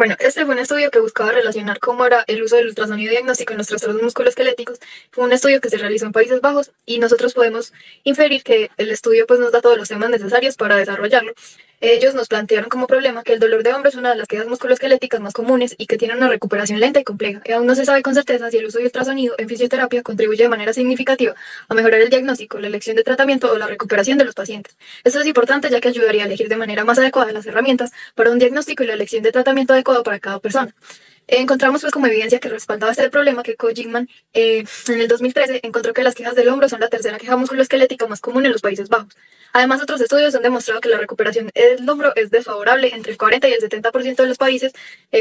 Bueno, este fue un estudio que buscaba relacionar cómo era el uso del ultrasonido diagnóstico en los trastornos musculoesqueléticos. Fue un estudio que se realizó en Países Bajos y nosotros podemos inferir que el estudio pues, nos da todos los temas necesarios para desarrollarlo. Ellos nos plantearon como problema que el dolor de hombro es una de las quejas musculoesqueléticas más comunes y que tiene una recuperación lenta y compleja. Y aún no se sabe con certeza si el uso de ultrasonido en fisioterapia contribuye de manera significativa a mejorar el diagnóstico, la elección de tratamiento o la recuperación de los pacientes. Esto es importante ya que ayudaría a elegir de manera más adecuada las herramientas para un diagnóstico y la elección de tratamiento adecuado para cada persona. Encontramos pues como evidencia que respaldaba este problema que Kooijman en el 2013 encontró que las quejas del hombro son la tercera queja musculoesquelética más común en los Países Bajos. Además, otros estudios han demostrado que la recuperación del hombro es desfavorable entre el 40 y el 70% de los países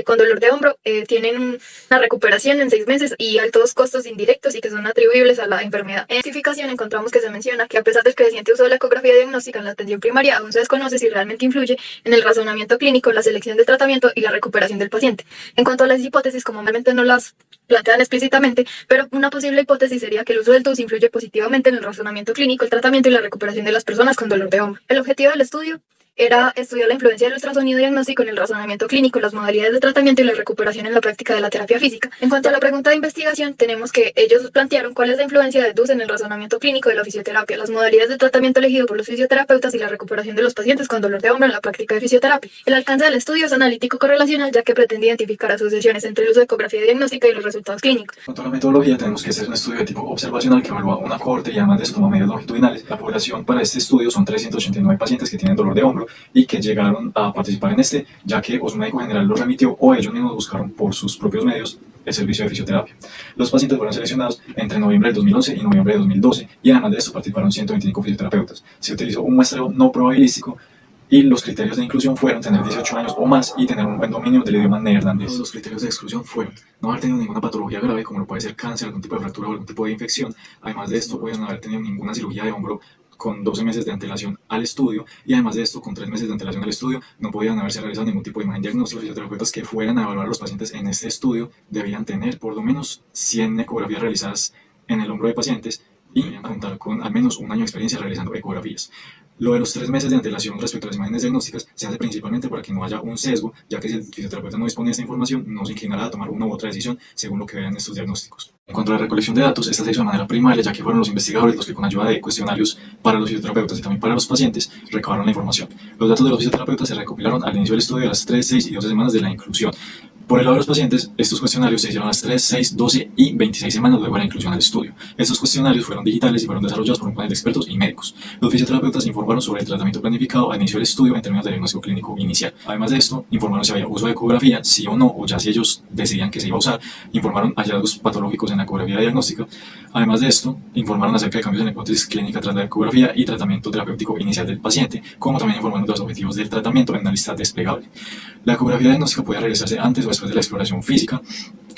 con dolor de hombro tienen una recuperación en 6 meses y altos costos indirectos y que son atribuibles a la enfermedad. En justificación encontramos que se menciona que a pesar del creciente uso de la ecografía diagnóstica en la atención primaria, aún se desconoce si realmente influye en el razonamiento clínico, la selección del tratamiento y la recuperación del paciente. En cuanto a las hipótesis, como normalmente no las plantean explícitamente, pero una posible hipótesis sería que el uso del TUS influye positivamente en el razonamiento clínico, el tratamiento y la recuperación de las personas con dolor de hombro. El objetivo del estudio era estudiar la influencia del ultrasonido diagnóstico en el razonamiento clínico, las modalidades de tratamiento y la recuperación en la práctica de la terapia física. En cuanto a la pregunta de investigación, tenemos que ellos plantearon cuál es la influencia del DUS en el razonamiento clínico de la fisioterapia, las modalidades de tratamiento elegido por los fisioterapeutas y la recuperación de los pacientes con dolor de hombro en la práctica de fisioterapia. El alcance del estudio es analítico correlacional, ya que pretende identificar asociaciones entre el uso de ecografía diagnóstica y los resultados clínicos. En cuanto a la metodología, tenemos que hacer un estudio de tipo observacional que evalúa una cohorte y además de esto toma medidas longitudinales. La población para este estudio son 389 pacientes que tienen dolor de hombro y que llegaron a participar en este, ya que o su médico general los remitió o ellos mismos buscaron por sus propios medios el servicio de fisioterapia. Los pacientes fueron seleccionados entre noviembre del 2011 y noviembre del 2012 y además de esto participaron 125 fisioterapeutas. Se utilizó un muestreo no probabilístico y los criterios de inclusión fueron tener 18 años o más y tener un buen dominio del idioma neerlandés. Los criterios de exclusión fueron no haber tenido ninguna patología grave como lo puede ser cáncer, algún tipo de fractura o algún tipo de infección. Además de esto, pueden no haber tenido ninguna cirugía de hombro con 12 meses de antelación al estudio y además de esto, con 3 meses de antelación al estudio, no podían haberse realizado ningún tipo de imagen diagnóstica. Los fisioterapeutas que fueran a evaluar a los pacientes en este estudio debían tener por lo menos 100 ecografías realizadas en el hombro de pacientes y contar con al menos un año de experiencia realizando ecografías. Lo de los 3 meses de antelación respecto a las imágenes diagnósticas se hace principalmente para que no haya un sesgo, ya que si el fisioterapeuta no dispone de esta información, no se inclinará a tomar una u otra decisión según lo que vean estos diagnósticos. En cuanto a la recolección de datos, esta se hizo de manera primaria, ya que fueron los investigadores los que con ayuda de cuestionarios para los fisioterapeutas y también para los pacientes recabaron la información. Los datos de los fisioterapeutas se recopilaron al inicio del estudio a las 3, 6 y 12 semanas de la inclusión. Por el lado de los pacientes, estos cuestionarios se hicieron a las 3, 6, 12 y 26 semanas luego de la inclusión al estudio. Estos cuestionarios fueron digitales y fueron desarrollados por un panel de expertos y médicos. Los fisioterapeutas informaron sobre el tratamiento planificado al inicio del estudio en términos de diagnóstico clínico inicial. Además de esto, informaron si había uso de ecografía, sí o no, o ya si ellos decidían que se iba a usar. Informaron hallazgos patológicos en la ecografía diagnóstica. Además de esto, informaron acerca de cambios en la hipótesis clínica tras la ecografía y tratamiento terapéutico inicial del paciente, como también informaron de los objetivos del tratamiento en una lista desplegable. La ecografía diagnóstica puede realizarse antes o después de la exploración física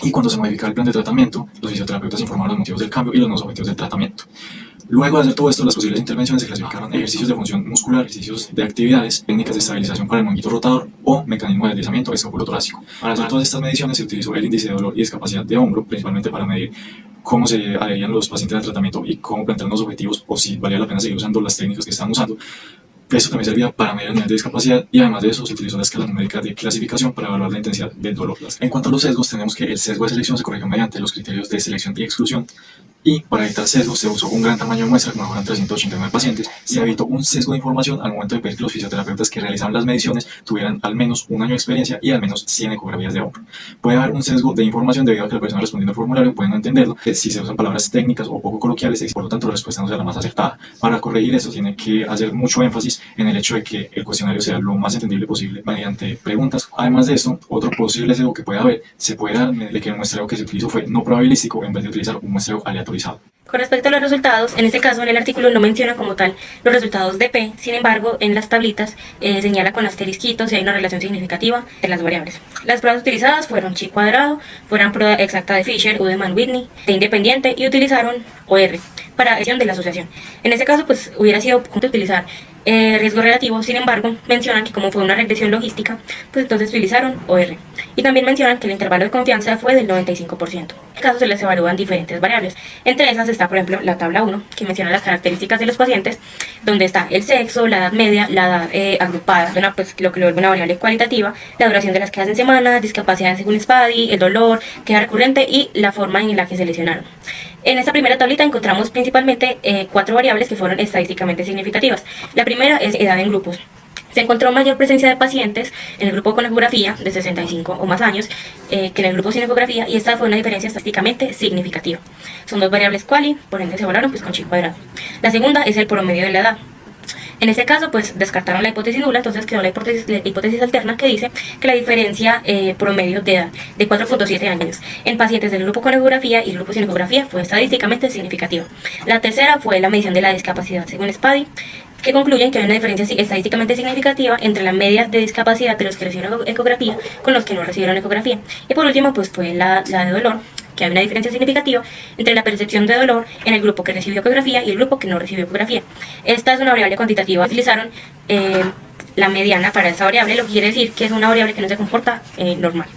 y cuando se modifica el plan de tratamiento, los fisioterapeutas informaron los motivos del cambio y los nuevos objetivos del tratamiento. Luego de hacer todo esto, las posibles intervenciones se clasificaron ejercicios de función muscular, ejercicios de actividades, técnicas de estabilización para el manguito rotador o mecanismo de deslizamiento escapulotorácico. Para hacer todas estas mediciones se utilizó el índice de dolor y discapacidad de hombro, principalmente para medir cómo se adherían los pacientes al tratamiento y cómo plantear los objetivos o si valía la pena seguir usando las técnicas que estaban usando. Esto también servía para medir el nivel de discapacidad y además de eso se utilizó la escala numérica de clasificación para evaluar la intensidad del dolor. En cuanto a los sesgos, tenemos que el sesgo de selección se corrigió mediante los criterios de selección y exclusión y para evitar sesgos se usó un gran tamaño de muestra, como fueron 389 pacientes. Se evitó un sesgo de información al momento de pedir que los fisioterapeutas que realizaban las mediciones tuvieran al menos un año de experiencia y al menos 100 ecografías de hombro. Puede haber un sesgo de información debido a que la persona respondiendo al formulario puede no entenderlo, si se usan palabras técnicas o poco coloquiales y por lo tanto la respuesta no sea la más acertada. Para corregir esto tiene que hacer mucho énfasis en el hecho de que el cuestionario sea lo más entendible posible mediante preguntas. Además de esto, otro posible sesgo que puede haber se puede dar de que el muestreo que se utilizó fue no probabilístico en vez de utilizar un muestreo aleatorizado. Con respecto a los resultados, en este caso en el artículo no menciona como tal los resultados de P, sin embargo en las tablitas señala con asterisquitos si hay una relación significativa de las variables. Las pruebas utilizadas fueron chi cuadrado, fueron prueba exacta de Fisher, Udeman-Whitney, T independiente y utilizaron OR para acción de la asociación. En este caso pues hubiera sido punto utilizar riesgo relativo, sin embargo mencionan que como fue una regresión logística, pues entonces utilizaron OR. Y también mencionan que el intervalo de confianza fue del 95%. En este caso se les evalúan diferentes variables. Entre esas está, por ejemplo, la tabla 1, que menciona las características de los pacientes, donde está el sexo, la edad media, la edad agrupada, pues, lo que lo vuelve una variable cualitativa, la duración de las quedas en semana, discapacidad según SPADI, el dolor, queja recurrente y la forma en la que se lesionaron. En esta primera tablita encontramos principalmente 4 variables que fueron estadísticamente significativas. La primera es edad en grupos. Se encontró mayor presencia de pacientes en el grupo con ecografía de 65 o más años que en el grupo sin ecografía, y esta fue una diferencia estadísticamente significativa. Son 2 variables quali, por ende se evaluaron pues con chi cuadrado. La segunda es el promedio de la edad. En este caso, pues descartaron la hipótesis nula, entonces quedó la hipótesis alterna, que dice que la diferencia promedio de edad de 4.7 años en pacientes del grupo con ecografía y el grupo sin ecografía fue estadísticamente significativa. La tercera fue la medición de la discapacidad según SPADI, que concluyen que hay una diferencia estadísticamente significativa entre la media de discapacidad de los que recibieron ecografía con los que no recibieron ecografía. Y por último, pues fue la de dolor, que hay una diferencia significativa entre la percepción de dolor en el grupo que recibió ecografía y el grupo que no recibió ecografía. Esta es una variable cuantitativa. Utilizaron la mediana para esa variable, lo que quiere decir que es una variable que no se comporta normal.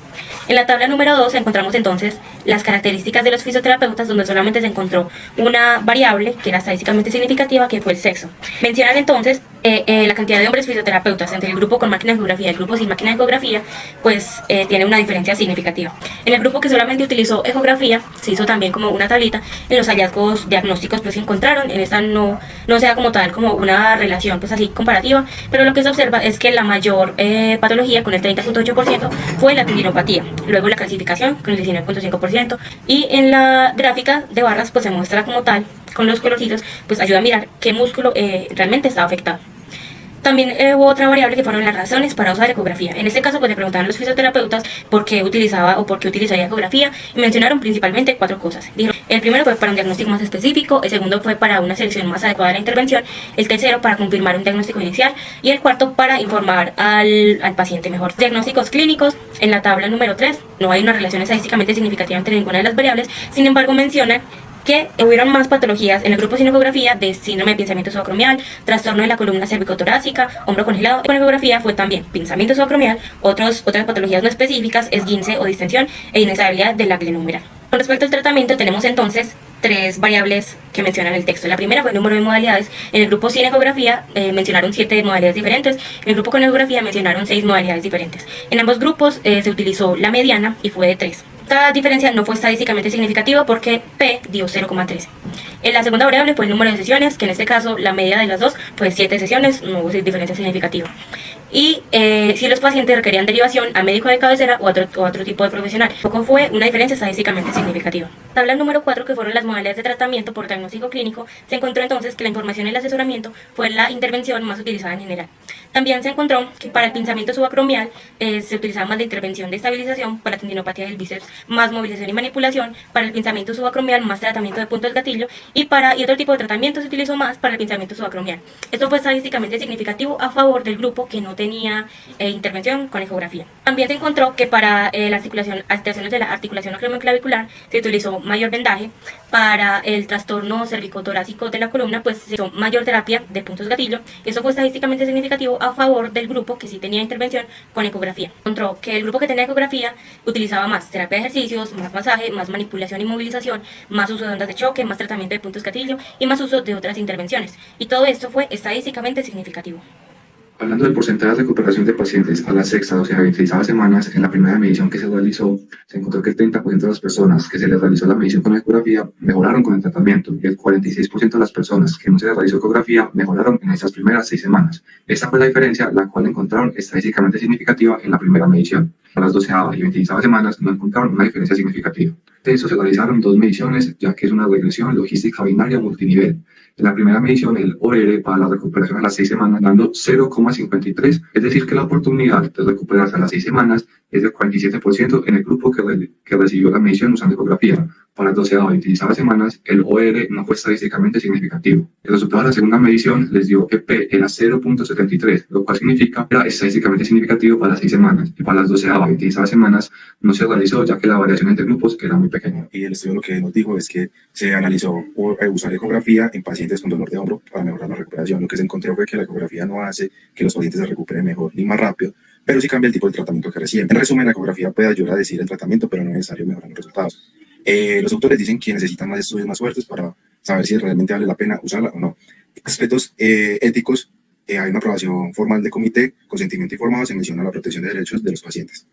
En la tabla número 2 encontramos entonces las características de los fisioterapeutas, donde solamente se encontró una variable que era estadísticamente significativa, que fue el sexo. Mencionan entonces la cantidad de hombres fisioterapeutas entre el grupo con máquina de ecografía y el grupo sin máquina de ecografía, pues tiene una diferencia significativa. En el grupo que solamente utilizó ecografía, se hizo también como una tablita en los hallazgos diagnósticos pues se encontraron. En esta no se da como tal como una relación pues así comparativa, pero lo que se observa es que la mayor patología, con el 30.8%, fue la tendinopatía. Luego la calcificación con el 19.5%, y en la gráfica de barras pues se muestra como tal con los colorcitos, pues ayuda a mirar qué músculo realmente está afectado. También hubo otra variable que fueron las razones para usar ecografía. En este caso pues le preguntaron a los fisioterapeutas por qué utilizaba o por qué utilizaría ecografía, y mencionaron principalmente 4 cosas. Dijeron, el primero fue para un diagnóstico más específico, el segundo fue para una selección más adecuada de la intervención, el tercero para confirmar un diagnóstico inicial, y el cuarto para informar al paciente mejor. Diagnósticos clínicos, en la tabla número 3 no hay una relación estadísticamente significativa entre ninguna de las variables, sin embargo mencionan que hubieron más patologías en el grupo sin ecografía de síndrome de pinzamiento subacromial, trastorno de la columna cervicotorácica, hombro congelado. Con ecografía fue también pinzamiento subacromial, otras patologías no específicas, esguince o distensión e inestabilidad de la glenúmera. Con respecto al tratamiento, tenemos entonces 3 variables que mencionan el texto. La primera fue el número de modalidades. En el grupo sin ecografía mencionaron 7 modalidades diferentes. En el grupo con ecografía mencionaron 6 modalidades diferentes. En ambos grupos se utilizó la mediana y fue de 3. Esta diferencia no fue estadísticamente significativa porque P dio 0,13. La segunda variable fue el número de sesiones, que en este caso la media de las dos fue 7 sesiones, no hubo diferencia significativa. Y si los pacientes requerían derivación a médico de cabecera o otro tipo de profesional, tampoco fue una diferencia estadísticamente significativa. Tabla número 4, que fueron las modalidades de tratamiento por diagnóstico clínico, se encontró entonces que la información y el asesoramiento fue la intervención más utilizada en general. También se encontró que para el pinzamiento subacromial se utilizaba más la intervención de estabilización, para la tendinopatía del bíceps más movilización y manipulación, para el pinzamiento subacromial más tratamiento de puntos gatillo, y otro tipo de tratamiento se utilizó más para el pinzamiento subacromial. Esto fue estadísticamente significativo a favor del grupo que no tenía intervención con ecografía. También se encontró que para la alteraciones de la articulación acromioclavicular se utilizó mayor vendaje. Para el trastorno cervicotorácico de la columna pues se hizo mayor terapia de puntos gatillo. Eso fue estadísticamente significativo a favor del grupo que sí tenía intervención con ecografía. Encontró que el grupo que tenía ecografía utilizaba más terapia de ejercicios, más masaje, más manipulación y movilización, más uso de ondas de choque, más tratamiento de puntos gatillo y más uso de otras intervenciones. Y todo esto fue estadísticamente significativo. Hablando del porcentaje de recuperación de pacientes a la sexta, o sea, 26 semanas, en la primera medición que se realizó, se encontró que el 30% de las personas que se les realizó la medición con ecografía mejoraron con el tratamiento, y el 46% de las personas que no se les realizó ecografía mejoraron en esas primeras 6 semanas. Esta fue la diferencia, la cual encontraron estadísticamente significativa en la primera medición. Para las 12ª y 26ª semanas no encontraron una diferencia significativa. De eso se realizaron 2 mediciones, ya que es una regresión logística binaria multinivel. En la primera medición, el OR para la recuperación a las 6 semanas, dando 0,53, es decir, que la oportunidad de recuperarse a las 6 semanas es del 47% en el grupo que recibió la medición usando ecografía. Para las 12ª y 26ª semanas, el OR no fue estadísticamente significativo. El resultado de la segunda medición les dio que P era 0,73, lo cual significa que era estadísticamente significativo para las 6 semanas, y para las 12ª y 26ª semanas no se realizó, ya que la variación entre grupos era muy pequeña. Y el estudio lo que nos dijo es que se analizó usar ecografía en pacientes con dolor de hombro para mejorar la recuperación. Lo que se encontró fue que la ecografía no hace que los pacientes se recuperen mejor ni más rápido, pero sí cambia el tipo de tratamiento que reciben. En resumen, la ecografía puede ayudar a decidir el tratamiento, pero no es necesario mejorar los resultados. Los autores dicen que necesitan más estudios más fuertes para saber si realmente vale la pena usarla o no. Aspectos éticos, hay una aprobación formal de comité, consentimiento informado, se menciona la protección de derechos de los pacientes.